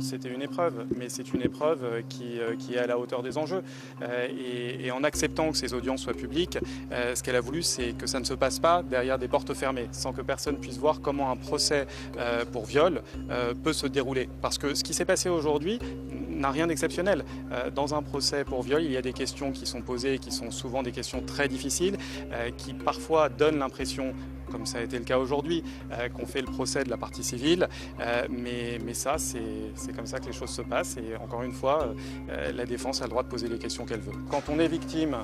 C'était une épreuve, mais c'est une épreuve qui est à la hauteur des enjeux. Et en acceptant que ces audiences soient publiques, ce qu'elle a voulu, c'est que ça ne se passe pas derrière des portes fermées, sans que personne puisse voir comment un procès pour viol peut se dérouler. Parce que ce qui s'est passé aujourd'hui n'a rien d'exceptionnel. Dans un procès pour viol, il y a des questions qui sont posées, qui sont souvent des questions très difficiles, qui parfois donnent l'impression, comme ça a été le cas aujourd'hui, qu'on fait le procès de la partie civile, mais ça, c'est comme ça que les choses se passent. Et encore une fois, la défense a le droit de poser les questions qu'elle veut. Quand on est victime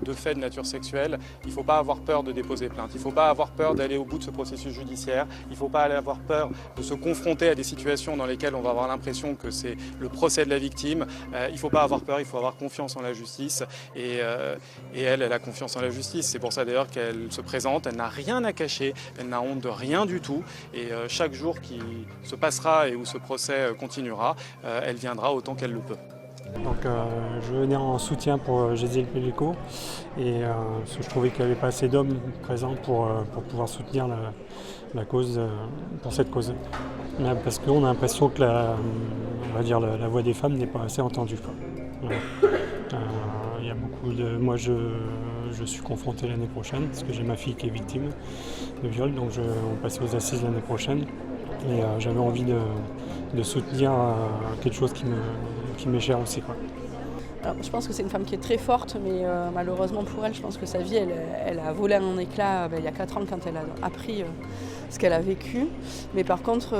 de faits de nature sexuelle, il ne faut pas avoir peur de déposer plainte, il ne faut pas avoir peur d'aller au bout de ce processus judiciaire, il ne faut pas avoir peur de se confronter à des situations dans lesquelles on va avoir l'impression que c'est le procès de la victime. Il ne faut pas avoir peur, il faut avoir confiance en la justice, et elle a confiance en la justice. C'est pour ça d'ailleurs qu'elle se présente, elle n'a rien à cacher. Elle n'a honte de rien du tout, et chaque jour qui se passera et où ce procès continuera, elle viendra autant qu'elle le peut. Donc je venais en soutien pour Gésiel Pelicot, et parce que je trouvais qu'il n'y avait pas assez d'hommes présents pour pouvoir soutenir la cause, pour cette cause. Parce qu'on a l'impression que la voix des femmes n'est pas assez entendue, quoi. Voilà. Il y a beaucoup de... Moi je suis confronté l'année prochaine parce que j'ai ma fille qui est victime de viol, donc on passe aux assises l'année prochaine, et j'avais envie de soutenir quelque chose qui m'est cher aussi, quoi. Alors, je pense que c'est une femme qui est très forte, mais malheureusement pour elle, je pense que sa vie, elle a volé en éclats il y a 4 ans quand elle a appris ce qu'elle a vécu. Mais par contre,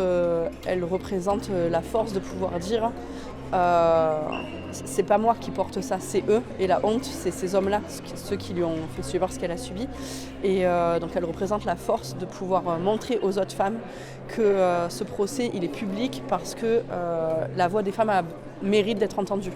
elle représente la force de pouvoir dire c'est pas moi qui porte ça, c'est eux. Et la honte, c'est ces hommes-là, ceux qui lui ont fait subir ce qu'elle a subi. Et donc elle représente la force de pouvoir montrer aux autres femmes que ce procès, il est public parce que la voix des femmes mérite d'être entendue.